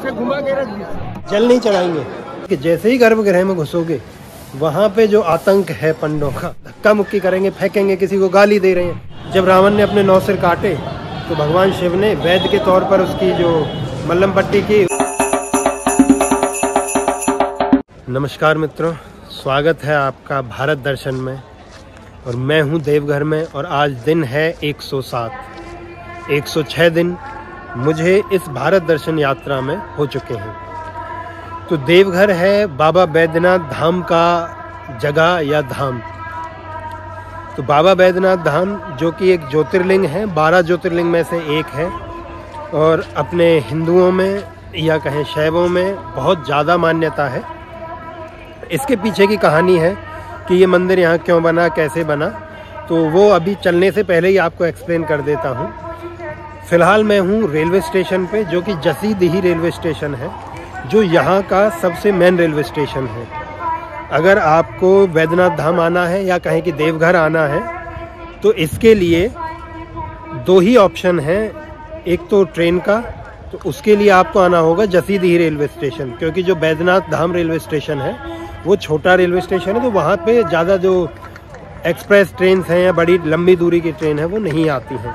घुमा के रख दिया। जल नहीं चढ़ाएंगे कि जैसे ही गर्भगृह में घुसोगे वहाँ पे जो आतंक है पंडों का, धक्का मुक्की करेंगे, फेंकेंगे, किसी को गाली दे रहे हैं। जब रावण ने अपने 9 सिर काटे तो भगवान शिव ने वैद्य के तौर पर उसकी जो मल्लम पट्टी की। नमस्कार मित्रों, स्वागत है आपका भारत दर्शन में। और मैं हूँ देवघर में और आज दिन है 107। 106 दिन मुझे इस भारत दर्शन यात्रा में हो चुके हैं। तो देवघर है बाबा बैद्यनाथ धाम का जगह या धाम। तो बाबा बैद्यनाथ धाम जो कि एक ज्योतिर्लिंग है, 12 ज्योतिर्लिंग में से एक है और अपने हिंदुओं में या कहें शैवों में बहुत ज़्यादा मान्यता है। इसके पीछे की कहानी है कि ये मंदिर यहाँ क्यों बना, कैसे बना, तो वो अभी चलने से पहले ही आपको एक्सप्लेन कर देता हूँ। फ़िलहाल मैं हूँ रेलवे स्टेशन पे, जो कि जसीडीह रेलवे स्टेशन है, जो यहाँ का सबसे मेन रेलवे स्टेशन है। अगर आपको बैद्यनाथ धाम आना है या कहें कि देवघर आना है तो इसके लिए 2 ही ऑप्शन हैं। एक तो ट्रेन का, तो उसके लिए आपको आना होगा जसीडीह रेलवे स्टेशन, क्योंकि जो बैद्यनाथ धाम रेलवे स्टेशन है वो छोटा रेलवे स्टेशन है, तो वहाँ पे ज़्यादा जो एक्सप्रेस ट्रेन हैं या बड़ी लंबी दूरी की ट्रेन है वो नहीं आती हैं।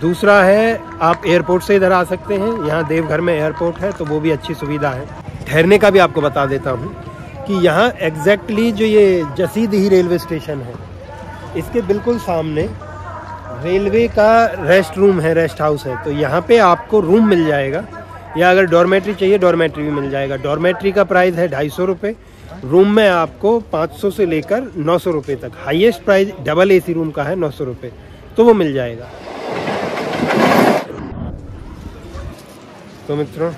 दूसरा है आप एयरपोर्ट से इधर आ सकते हैं, यहाँ देवघर में एयरपोर्ट है तो वो भी अच्छी सुविधा है। ठहरने का भी आपको बता देता हूँ कि यहाँ एग्जैक्टली जो ये जसीडीह रेलवे स्टेशन है इसके बिल्कुल सामने रेलवे का रेस्ट रूम है, रेस्ट हाउस है। तो यहाँ पे आपको रूम मिल जाएगा, या अगर डॉर्मेट्री चाहिए डॉर्मेट्री भी मिल जाएगा। डॉर्मेट्री का प्राइस है 250 रुपये, रूम में आपको 500 से लेकर 900 रुपये तक। Highest price double AC room का है 900 रुपये, तो वो मिल जाएगा। तो मित्रों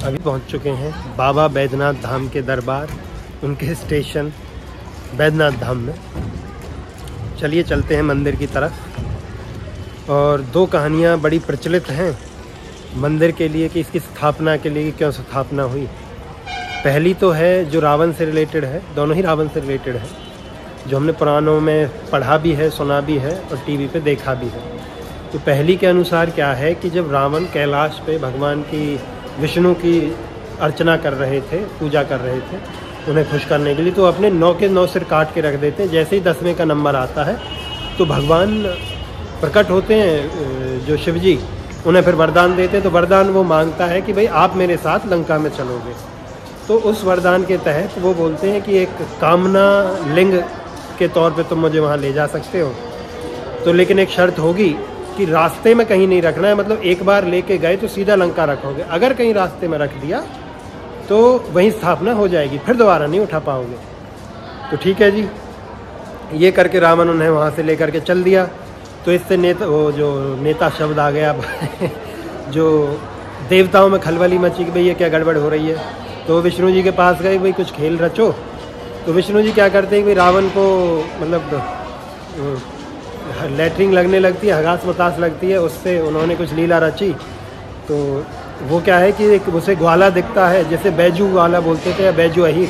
अभी पहुंच चुके हैं बाबा बैद्यनाथ धाम के दरबार, उनके स्टेशन बैद्यनाथ धाम में। चलिए चलते हैं मंदिर की तरफ। और 2 कहानियां बड़ी प्रचलित हैं मंदिर के लिए कि इसकी स्थापना के लिए क्यों स्थापना हुई। पहली तो है जो रावण से रिलेटेड है, दोनों ही रावण से रिलेटेड है, जो हमने पुराणों में पढ़ा भी है, सुना भी है और टीवी पे देखा भी है। तो पहली के अनुसार क्या है कि जब रावण कैलाश पे भगवान की विष्णु की अर्चना कर रहे थे, पूजा कर रहे थे उन्हें खुश करने के लिए, तो अपने 9 के 9 सिर काट के रख देते हैं। जैसे ही 10वें का नंबर आता है तो भगवान प्रकट होते हैं, जो शिव जी, उन्हें फिर वरदान देते हैं। तो वरदान वो मांगता है कि भाई आप मेरे साथ लंका में चलोगे। तो उस वरदान के तहत वो बोलते हैं कि एक कामना लिंग के तौर पे तुम मुझे वहाँ ले जा सकते हो, तो लेकिन एक शर्त होगी कि रास्ते में कहीं नहीं रखना है। मतलब एक बार लेके गए तो सीधा लंका रखोगे, अगर कहीं रास्ते में रख दिया तो वहीं स्थापना हो जाएगी, फिर दोबारा नहीं उठा पाओगे। तो ठीक है जी, ये करके रावण उन्हें वहाँ से लेकर के चल दिया। तो इससे नेता शब्द आ गया जो देवताओं में खलबली मची कि भाई ये क्या गड़बड़ हो रही है। तो विष्णु जी के पास गए, भाई कुछ खेल रचो। तो विष्णु जी क्या करते हैं कि रावण को मतलब लैटरिंग लगने लगती है, हगास मतास लगती है, उससे उन्होंने कुछ लीला रची। तो वो क्या है कि एक उसे ग्वाला दिखता है, जैसे बैजू ग्वाला बोलते थे या बैजू अहीर,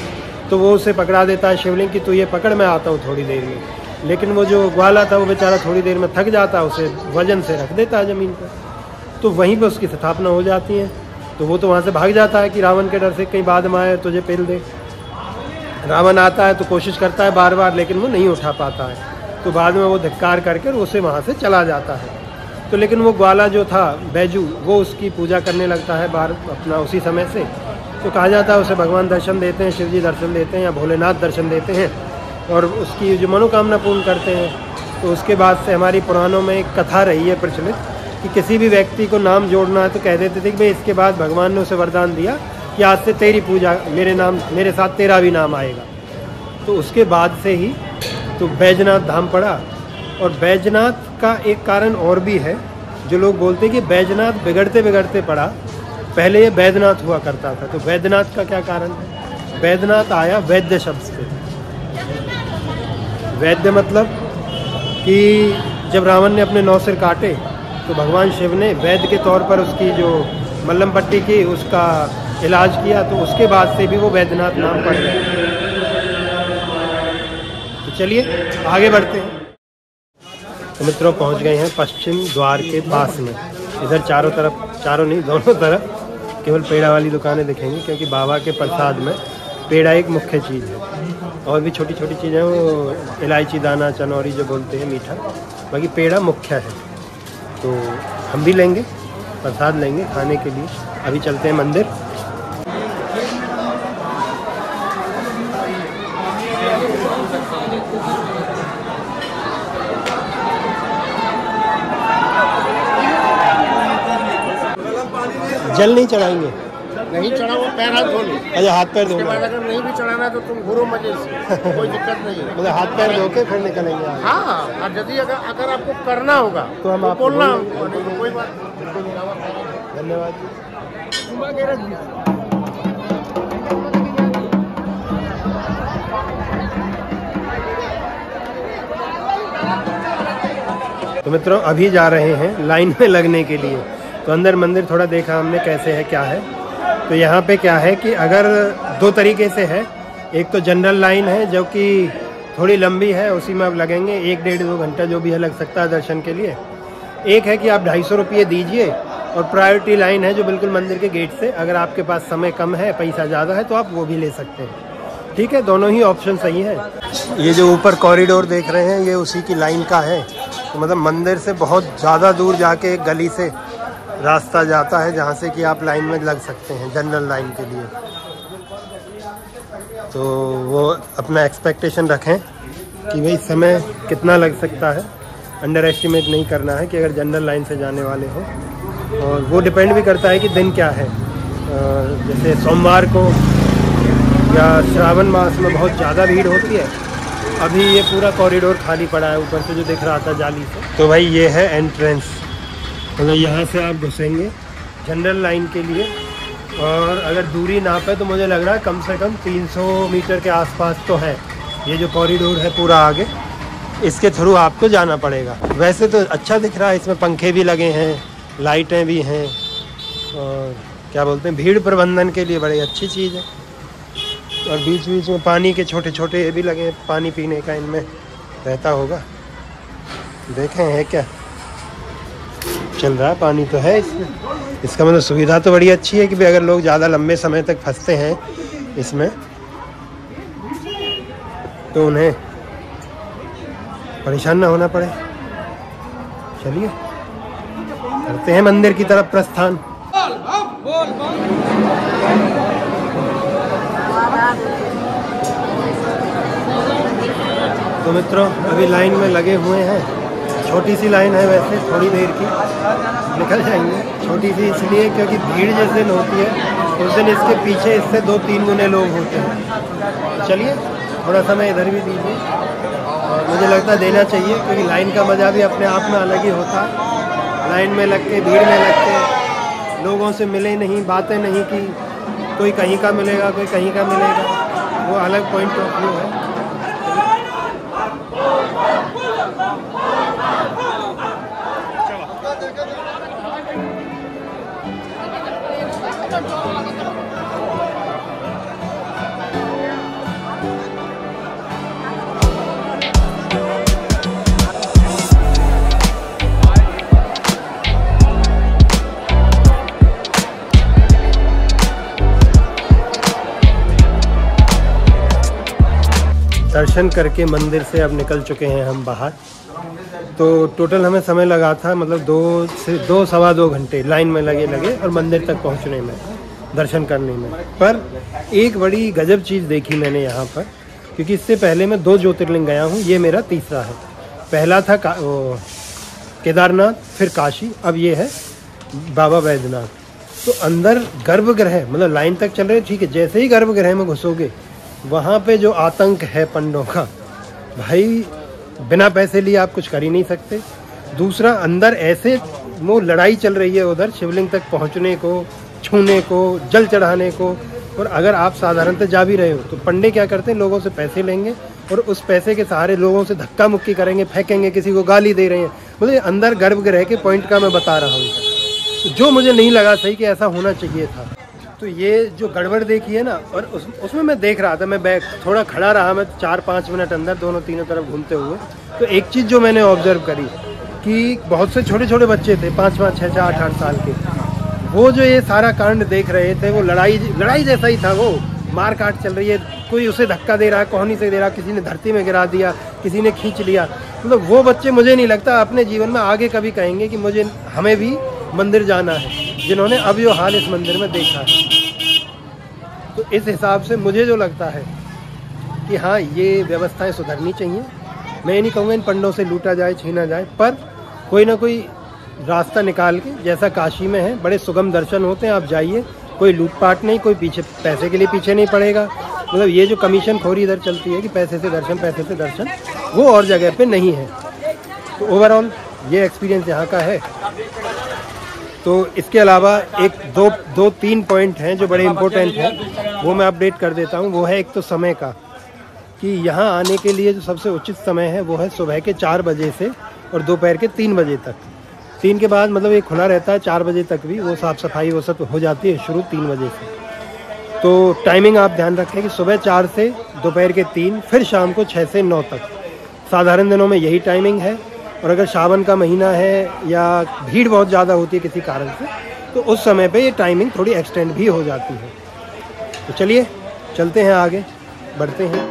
तो वो उसे पकड़ा देता है शिवलिंग की, तो ये पकड़ मैं आता हूँ थोड़ी देर में। लेकिन वो जो ग्वाला था वो बेचारा थोड़ी देर में थक जाता है, उसे वजन से रख देता है ज़मीन पर। तो वहीं पर उसकी स्थापना हो जाती है। तो वो तो वहाँ से भाग जाता है कि रावण के डर से कहीं बाद में आए तुझे पेल दे। रावण आता है तो कोशिश करता है बार बार, लेकिन वो नहीं उठा पाता है। तो बाद में वो धिक्कार करके उसे वहाँ से चला जाता है। तो लेकिन वो ग्वाला जो था बैजू, वो उसकी पूजा करने लगता है बार अपना उसी समय से। तो कहा जाता है उसे भगवान दर्शन देते हैं, शिव जी दर्शन देते हैं या भोलेनाथ दर्शन देते हैं और उसकी जो मनोकामना पूर्ण करते हैं। तो उसके बाद से हमारी पुराणों में एक कथा रही है प्रचलित कि किसी भी व्यक्ति को नाम जोड़ना है तो कह देते थे कि भाई इसके बाद भगवान ने उसे वरदान दिया कि आज से तेरी पूजा, मेरे साथ तेरा भी नाम आएगा। तो उसके बाद से ही तो बैद्यनाथ धाम पड़ा। और बैद्यनाथ का एक कारण और भी है, जो लोग बोलते हैं कि बैद्यनाथ बिगड़ते बिगड़ते पड़ा, पहले ये बैद्यनाथ हुआ करता था। तो बैद्यनाथ का क्या कारण है? बैद्यनाथ आया वैद्य शब्द से। वैद्य मतलब कि जब रावण ने अपने 9 सिर काटे तो भगवान शिव ने वैद्य के तौर पर उसकी जो मल्लम पट्टी की, उसका इलाज किया। तो उसके बाद से भी वो बैद्यनाथ नाम पड़ गया। तो चलिए आगे बढ़ते हैं। तो मित्रों पहुंच गए हैं पश्चिम द्वार के पास में। इधर चारों नहीं दोनों तरफ केवल पेड़ा वाली दुकानें दिखेंगी, क्योंकि बाबा के प्रसाद में पेड़ा एक मुख्य चीज़ है। और भी छोटी छोटी चीज़ें, वो इलायची दाना, चनौरी जो बोलते हैं मीठा, बाकी पेड़ा मुख्य है। तो हम भी लेंगे, प्रसाद लेंगे खाने के लिए। अभी चलते हैं मंदिर। जल नहीं चढ़ाएंगे? नहीं चढ़ाओ, पैर हाथ धो लो। अच्छा, हाथ पैर धो। अगर नहीं भी चढ़ाना है तो तुम घूरो मजे से, कोई दिक्कत नहीं है। मतलब हाथ पैर धो के फिर निकलेंगे। हाँ, और यदि अगर आपको करना होगा तो हम आपको बोलना, कोई बात। धन्यवाद। तो मित्रों, अभी जा रहे हैं लाइन में लगने के लिए। तो अंदर मंदिर थोड़ा देखा हमने कैसे है, क्या है। तो यहाँ पे क्या है कि अगर दो तरीके से है, एक तो जनरल लाइन है जो कि थोड़ी लंबी है, उसी में अब लगेंगे 1-1.5-2 घंटा जो भी है लग सकता है दर्शन के लिए। एक है कि आप 250 रुपये दीजिए और प्रायोरिटी लाइन है जो बिल्कुल मंदिर के गेट से, अगर आपके पास समय कम है, पैसा ज़्यादा है तो आप वो भी ले सकते हैं। ठीक है, दोनों ही ऑप्शन सही है। ये जो ऊपर कॉरिडोर देख रहे हैं, ये उसी की लाइन का है। तो मतलब मंदिर से बहुत ज़्यादा दूर जाके एक गली से रास्ता जाता है जहाँ से कि आप लाइन में लग सकते हैं जनरल लाइन के लिए। तो वो अपना एक्सपेक्टेशन रखें कि भाई समय कितना लग सकता है, अंडर एस्टिमेट नहीं करना है कि अगर जनरल लाइन से जाने वाले हो। और वो डिपेंड भी करता है कि दिन क्या है, जैसे सोमवार को या श्रावण मास में बहुत ज़्यादा भीड़ होती है। अभी ये पूरा कॉरिडोर खाली पड़ा है ऊपर से जो दिख रहा था जाली से। तो भाई ये है एंट्रेंस, मतलब यहाँ से आप घुसेंगे जनरल लाइन के लिए। और अगर दूरी नापे तो मुझे लग रहा है कम से कम 300 मीटर के आसपास तो है। ये जो कॉरिडोर है पूरा आगे, इसके थ्रू आपको जाना पड़ेगा। वैसे तो अच्छा दिख रहा है, इसमें पंखे भी लगे हैं, लाइटें भी हैं, और क्या बोलते हैं, भीड़ प्रबंधन के लिए बड़ी अच्छी चीज़ है। और बीच बीच में पानी के छोटे छोटे ये भी लगे हैं, पानी पीने का इनमें रहता होगा। देखें है क्या चल रहा है, पानी तो है इसमें। इसका मतलब सुविधा तो बड़ी अच्छी है कि भाई अगर लोग ज़्यादा लंबे समय तक फंसते हैं इसमें तो उन्हें परेशान ना होना पड़े। चलिए करते हैं मंदिर की तरफ प्रस्थान। तो मित्रों, अभी लाइन में लगे हुए हैं। छोटी सी लाइन है वैसे, थोड़ी देर की निकल जाएंगे। छोटी सी इसलिए क्योंकि भीड़ जिस दिन होती है उस दिन इसके पीछे इससे 2-3 गुने लोग होते हैं। चलिए थोड़ा समय इधर भी दीजिए, और मुझे लगता है देना चाहिए, क्योंकि लाइन का मज़ा भी अपने आप में अलग ही होता है। लाइन में लग के, भीड़ में लग के, लोगों से मिले नहीं, बातें नहीं की, कोई कहीं का मिलेगा, कोई कहीं का मिलेगा, वो अलग पॉइंट ऑफ व्यू है। दर्शन करके मंदिर से अब निकल चुके हैं हम बाहर। तो टोटल हमें समय लगा था मतलब 2-2.25 घंटे लाइन में लगे और मंदिर तक पहुंचने में, दर्शन करने में। पर एक बड़ी गजब चीज़ देखी मैंने यहाँ पर, क्योंकि इससे पहले मैं 2 ज्योतिर्लिंग गया हूँ, ये मेरा तीसरा है। पहला था केदारनाथ, फिर काशी, अब ये है बाबा बैद्यनाथ। तो अंदर गर्भगृह, मतलब लाइन तक चल रहे, ठीक है, जैसे ही गर्भगृह में घुसोगे वहाँ पे जो आतंक है पंडों का, भाई बिना पैसे लिए आप कुछ कर ही नहीं सकते। दूसरा, अंदर ऐसे वो लड़ाई चल रही है उधर शिवलिंग तक पहुँचने को, छूने को, जल चढ़ाने को। और अगर आप साधारणतः जा भी रहे हो तो पंडे क्या करते हैं, लोगों से पैसे लेंगे और उस पैसे के सहारे लोगों से धक्का मुक्की करेंगे, फेंकेंगे, किसी को गाली दे रहे हैं। मुझे अंदर गर्भगृह के पॉइंट का मैं बता रहा हूँ, जो मुझे नहीं लगा सही कि ऐसा होना चाहिए था। तो ये जो गड़बड़ देखी है ना, और उसमें मैं देख रहा था, मैं बैग थोड़ा खड़ा रहा, मैं 4-5 मिनट अंदर दोनों तीनों तरफ घूमते हुए। तो एक चीज़ जो मैंने ऑब्जर्व करी कि बहुत से छोटे छोटे बच्चे थे, 5-5, 6-6, 8-8 साल के, वो जो ये सारा कांड देख रहे थे वो लड़ाई जैसा ही था। वो मार काट चल रही है, कोई उसे धक्का दे रहा है, कोहनी से दे रहा, किसी ने धरती में गिरा दिया, किसी ने खींच लिया। मतलब वो बच्चे मुझे नहीं लगता अपने जीवन में आगे कभी कहेंगे कि हमें भी मंदिर जाना है, जिन्होंने अब जो हाल इस मंदिर में देखा है। तो इस हिसाब से मुझे जो लगता है कि हाँ, ये व्यवस्थाएं सुधरनी चाहिए। मैं ये नहीं कहूँगा इन पंडों से लूटा जाए, छीना जाए, पर कोई ना कोई रास्ता निकाल के, जैसा काशी में है, बड़े सुगम दर्शन होते हैं, आप जाइए, कोई लूटपाट नहीं, कोई पीछे पैसे के लिए पीछे नहीं पड़ेगा। मतलब ये जो कमीशन खोरी इधर चलती है कि पैसे से दर्शन, वो और जगह पे नहीं है। तो ओवरऑल ये एक्सपीरियंस यहाँ का है। तो इसके अलावा एक दो तीन पॉइंट हैं जो बड़े इम्पोर्टेंट हैं, वो मैं अपडेट कर देता हूँ। वो है एक तो समय का, कि यहाँ आने के लिए जो सबसे उचित समय है वो है सुबह के 4 बजे से और दोपहर के 3 बजे तक। 3 के बाद मतलब ये खुला रहता है, 4 बजे तक भी वो साफ़ सफाई वो सब हो जाती है शुरू 3 बजे से। तो टाइमिंग आप ध्यान रखें कि सुबह 4 से दोपहर के 3, फिर शाम को 6 से 9 तक। साधारण दिनों में यही टाइमिंग है, और अगर सावन का महीना है या भीड़ बहुत ज़्यादा होती है किसी कारण से, तो उस समय पे ये टाइमिंग थोड़ी एक्सटेंड भी हो जाती है। तो चलिए चलते हैं, आगे बढ़ते हैं।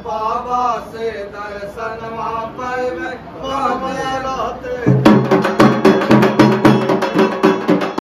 बाबा से दर्शन